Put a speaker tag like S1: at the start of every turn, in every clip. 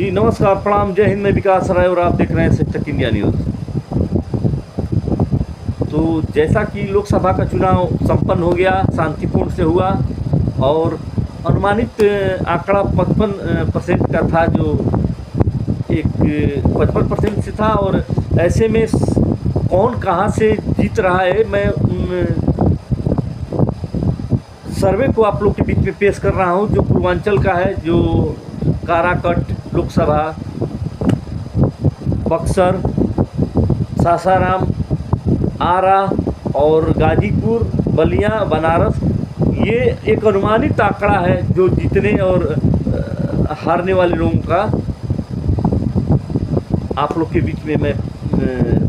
S1: जी नमस्कार, प्रणाम, जय हिंद। मैं विकास राय और आप देख रहे हैं शिक्षक इंडिया न्यूज़। तो जैसा कि लोकसभा का चुनाव संपन्न हो गया, शांतिपूर्ण से हुआ और अनुमानित आंकड़ा 55% का था, जो एक 55% से था। और ऐसे में कौन कहां से जीत रहा है, मैं सर्वे को आप लोग के बीच में पेश कर रहा हूं, जो पूर्वांचल का है, जो काराकट लोकसभा, बक्सर, सासाराम, आरा और गाजीपुर, बलिया, बनारस, ये एक अनुमानित आंकड़ा है जो जीतने और हारने वाले लोगों का आप लोग के बीच में मैं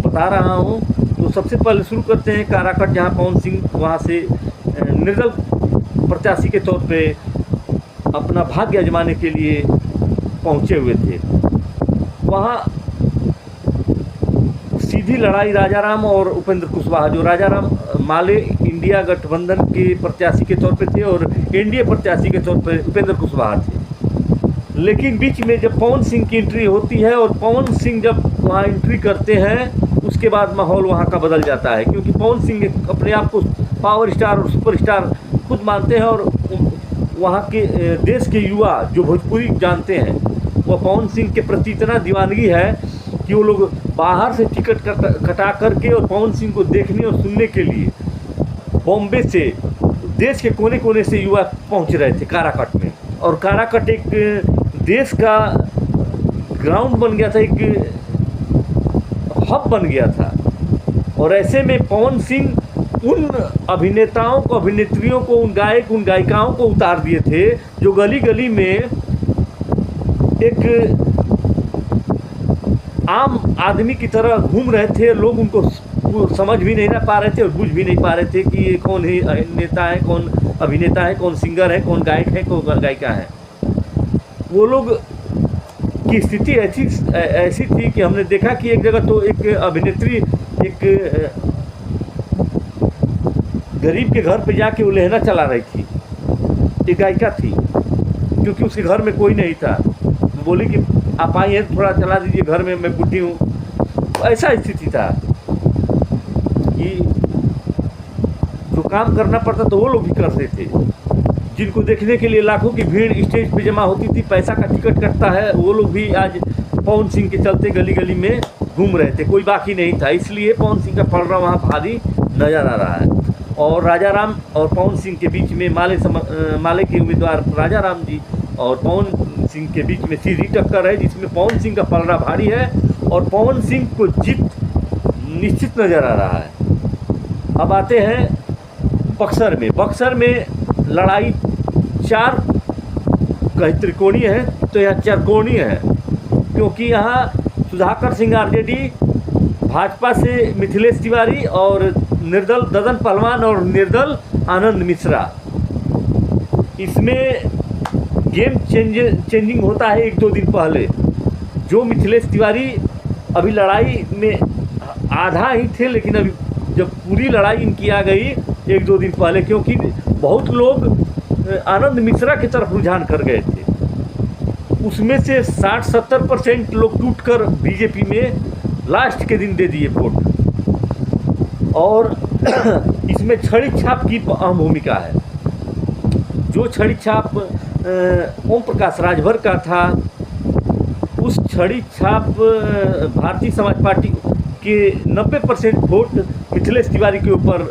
S1: बता रहा हूं। तो सबसे पहले शुरू करते हैं काराकट, जहां पवन सिंह वहां से निर्दल प्रत्याशी के तौर पे अपना भाग्य आजमाने के लिए पहुंचे हुए थे। वहां सीधी लड़ाई राजाराम और उपेंद्र कुशवाहा, जो राजाराम माले इंडिया गठबंधन के प्रत्याशी के तौर पे थे और एनडीए प्रत्याशी के तौर पे उपेंद्र कुशवाहा थे। लेकिन बीच में जब पवन सिंह की एंट्री होती है और पवन सिंह जब वहाँ एंट्री करते हैं, उसके बाद माहौल वहाँ का बदल जाता है, क्योंकि पवन सिंह अपने आप को पावर स्टार और सुपरस्टार खुद मानते हैं। और वहाँ के देश के युवा जो भोजपुरी जानते हैं, वह पवन सिंह के प्रति इतना दीवानगी है कि वो लोग बाहर से टिकट कटा करके और पवन सिंह को देखने और सुनने के लिए बॉम्बे से, देश के कोने कोने से युवा पहुंच रहे थे काराकट में। और काराकट एक देश का ग्राउंड बन गया था, एक हब बन गया था। और ऐसे में पवन सिंह उन अभिनेताओं को, अभिनेत्रियों को, उन गायक, उन गायिकाओं को उतार दिए थे, जो गली गली में एक आम आदमी की तरह घूम रहे थे। लोग उनको समझ भी नहीं पा रहे थे और बुझ भी नहीं पा रहे थे कि ये कौन ही नेता है, कौन अभिनेता है, कौन सिंगर है, कौन गायक है, कौन गायिका है। वो लोग की स्थिति ऐसी थी कि हमने देखा कि एक जगह तो एक अभिनेत्री एक गरीब के घर पे जाके वो लहना चला रही थी, एक गायिका थी, क्योंकि उसके घर में कोई नहीं था। बोली कि आप आइए, थोड़ा चला दीजिए, घर में मैं बुढ़ी हूँ। ऐसा स्थिति था कि जो काम करना पड़ता तो वो लोग भी करते थे। जिनको देखने के लिए लाखों की भीड़ स्टेज पे जमा होती थी, पैसा का टिकट कटता है, वो लोग भी आज पवन सिंह के चलते गली गली में घूम रहे थे, कोई बाकी नहीं था। इसलिए पवन सिंह का पलड़ा वहाँ भारी नजर आ रहा है। और राजाराम और पवन सिंह के बीच में माले के उम्मीदवार राजाराम जी और पवन सिंह के बीच में सीधी टक्कर है, जिसमें पवन सिंह का पलड़ा भारी है और पवन सिंह को जीत निश्चित नजर आ रहा है। अब आते हैं बक्सर में। बक्सर में लड़ाई चार कहीं त्रिकोणीय है तो यह चरकोणीय है, क्योंकि यहाँ सुधाकर सिंह आरजेडी, भाजपा से मिथिलेश तिवारी और निर्दल ददन पहलवान और निर्दल आनंद मिश्रा। इसमें गेम चेंजिंग होता है एक दो दिन पहले। जो मिथिलेश तिवारी अभी लड़ाई में आधा ही थे, लेकिन अभी जब पूरी लड़ाई इनकी आ गई एक दो दिन पहले, क्योंकि बहुत लोग आनंद मिश्रा की तरफ रुझान कर गए थे। उसमें से 60-70% लोग टूटकर बीजेपी में लास्ट के दिन दे दिए वोट। और इसमें छड़ी छाप की अहम भूमिका है। जो छड़ी छाप ओम प्रकाश राजभर का था, उस छड़ी छाप भारतीय समाज पार्टी के 90% वोट मिथिलेश तिवारी के ऊपर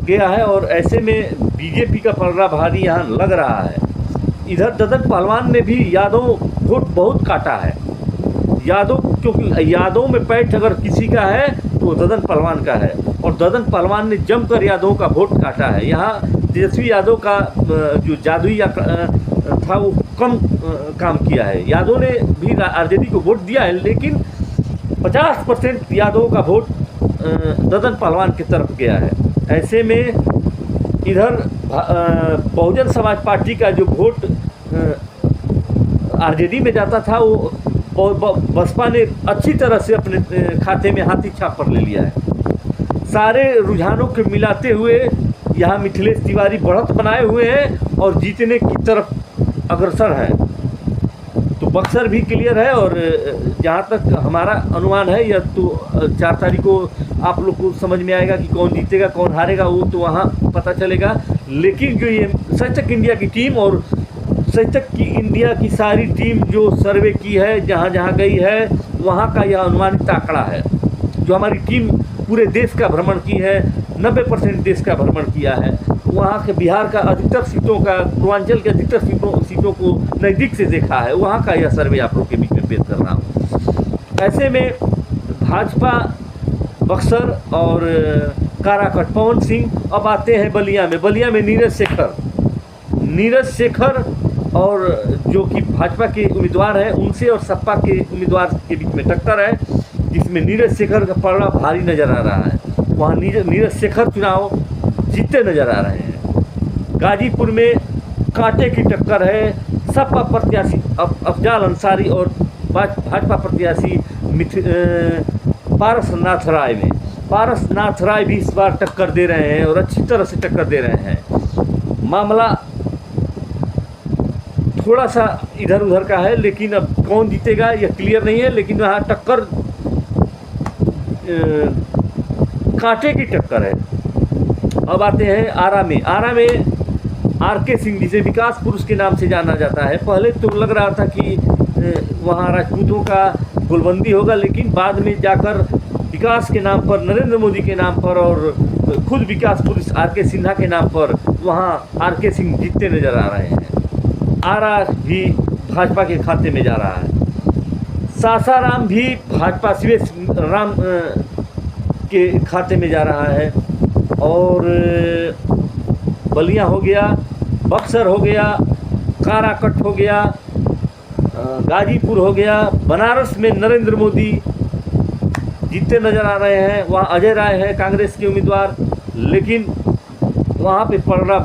S1: गया है। और ऐसे में बीजेपी का पलड़ा भारी यहाँ लग रहा है। इधर ददन पहलवान ने भी यादव वोट बहुत काटा है। यादव, क्योंकि यादव में पैठ अगर किसी का है तो ददन पहलवान का है, और ददन पहलवान ने जमकर यादव का वोट काटा है। यहाँ तेजस्वी यादव का जो जादुई था वो कम काम किया है। यादव ने भी आरजेडी को वोट दिया है, लेकिन 50% यादव का वोट ददन पहलवान की तरफ गया है। ऐसे में इधर बहुजन समाज पार्टी का जो वोट आरजेडी में जाता था, वो बसपा ने अच्छी तरह से अपने खाते में हाथी छाप पर ले लिया है। सारे रुझानों को मिलाते हुए यहाँ मिथिलेश तिवारी बढ़त बनाए हुए हैं और जीतने की तरफ अग्रसर हैं। तो बक्सर भी क्लियर है, और जहाँ तक हमारा अनुमान है यह तो 4 तारीख को आप लोग को समझ में आएगा कि कौन जीतेगा कौन हारेगा, वो तो वहाँ पता चलेगा। लेकिन जो ये सच तक इंडिया की टीम और सच तक की इंडिया की सारी टीम जो सर्वे की है, जहाँ जहाँ गई है, वहाँ का यह अनुमानित आंकड़ा है। जो हमारी टीम पूरे देश का भ्रमण की है, 90% देश का भ्रमण किया है, वहाँ के बिहार का अधिकतर सीटों का, पूर्वांचल के अधिकतर सीटों को नज़दीक से देखा है, वहाँ का यह सर्वे आप लोग के बीच में पेश कर रहा हूँ। ऐसे में भाजपा बक्सर और काराकट पवन सिंह। अब आते हैं बलिया में। बलिया में नीरज शेखर और जो कि भाजपा के उम्मीदवार हैं उनसे और सपा के उम्मीदवार के बीच में टक्कर है, जिसमें नीरज शेखर का पलड़ा भारी नज़र आ रहा है। वहाँ नीरज शेखर चुनाव जीतते नज़र आ रहे हैं। गाजीपुर में कांटे की टक्कर है। सपा प्रत्याशी अफजाल अंसारी और भाजपा प्रत्याशी पारसनाथ राय में। पारसनाथ राय भी इस बार टक्कर दे रहे हैं और अच्छी तरह से टक्कर दे रहे हैं। मामला थोड़ा सा इधर उधर का है, लेकिन अब कौन जीतेगा यह क्लियर नहीं है। लेकिन वहाँ टक्कर कांटे की टक्कर है। अब आते हैं आरा में। आरा में आर.के. सिंह, जिसे विकास पुरुष के नाम से जाना जाता है। पहले तो लग रहा था कि वहाँ राजपूतों का गोलबंदी होगा, लेकिन बाद में जाकर विकास के नाम पर, नरेंद्र मोदी के नाम पर और खुद विकास पुरुष आर.के. सिन्हा के नाम पर वहाँ आर.के. सिंह जीतते नज़र आ रहे हैं। आरा भी भाजपा के खाते में जा रहा है। सासाराम भी भाजपा शिवेश राम के खाते में जा रहा है। और बलिया हो गया, बक्सर हो गया, काराकट हो गया, गाजीपुर हो गया। बनारस में नरेंद्र मोदी जीतते नज़र आ रहे हैं। वहाँ अजय राय है कांग्रेस के उम्मीदवार, लेकिन वहाँ पे पलड़ा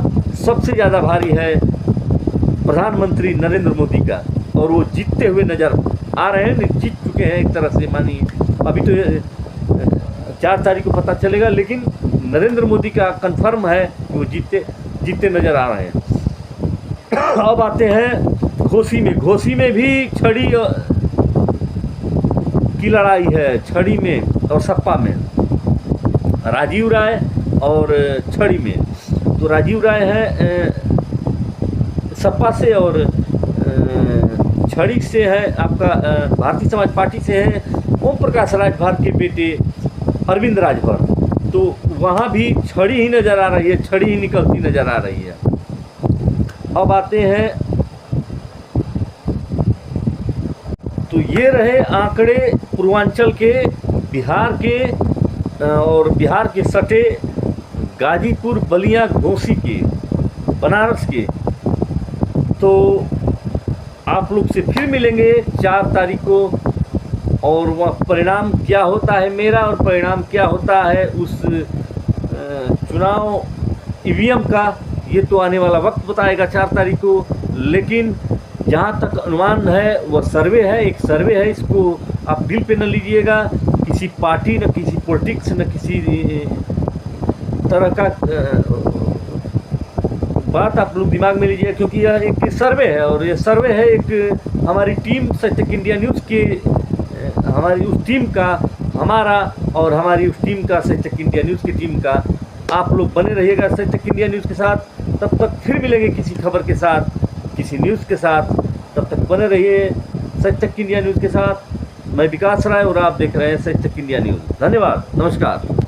S1: सबसे ज़्यादा भारी है प्रधानमंत्री नरेंद्र मोदी का, और वो जीतते हुए नज़र आ रहे हैं। जीत चुके हैं एक तरह से, मानिए। अभी तो 4 तारीख को पता चलेगा, लेकिन नरेंद्र मोदी का कंफर्म है कि वो जीतते नज़र आ रहे हैं। अब आते हैं घोसी में। घोसी में भी छड़ी की लड़ाई है, छड़ी में और सपा में। राजीव राय और छड़ी में। तो राजीव राय है सपा से, और छड़ी से है आपका भारतीय समाज पार्टी से है ओम प्रकाश राजभर के बेटे अरविंद राजभर। तो वहाँ भी छड़ी ही नज़र आ रही है, छड़ी ही निकलती नज़र आ रही है। अब आते हैं, तो ये रहे आंकड़े पूर्वांचल के, बिहार के और बिहार के सटे गाजीपुर, बलिया, घोसी के, बनारस के। तो आप लोग से फिर मिलेंगे 4 तारीख को, और वह परिणाम क्या होता है मेरा और परिणाम क्या होता है उस चुनाव ईवीएम का, ये तो आने वाला वक्त बताएगा 4 तारीख को। लेकिन जहाँ तक अनुमान है वह सर्वे है, एक सर्वे है, इसको आप दिल पे न लीजिएगा। किसी पार्टी न किसी पॉलिटिक्स न किसी तरह का बात आप लोग दिमाग में लीजिए, क्योंकि यह एक सर्वे है, और यह सर्वे है एक हमारी टीम सच तक इंडिया न्यूज़ के, हमारी उस टीम का, हमारा और हमारी उस टीम का, सच तक इंडिया न्यूज़ की टीम का। आप लोग बने रहिएगा सच तक इंडिया न्यूज़ के साथ। तब तक फिर मिलेंगे किसी खबर के साथ, किसी न्यूज़ के साथ। तब तक बने रहिए सच तक इंडिया न्यूज़ के साथ। मैं विकास राय और आप देख रहे हैं सच तक इंडिया न्यूज़। धन्यवाद, नमस्कार।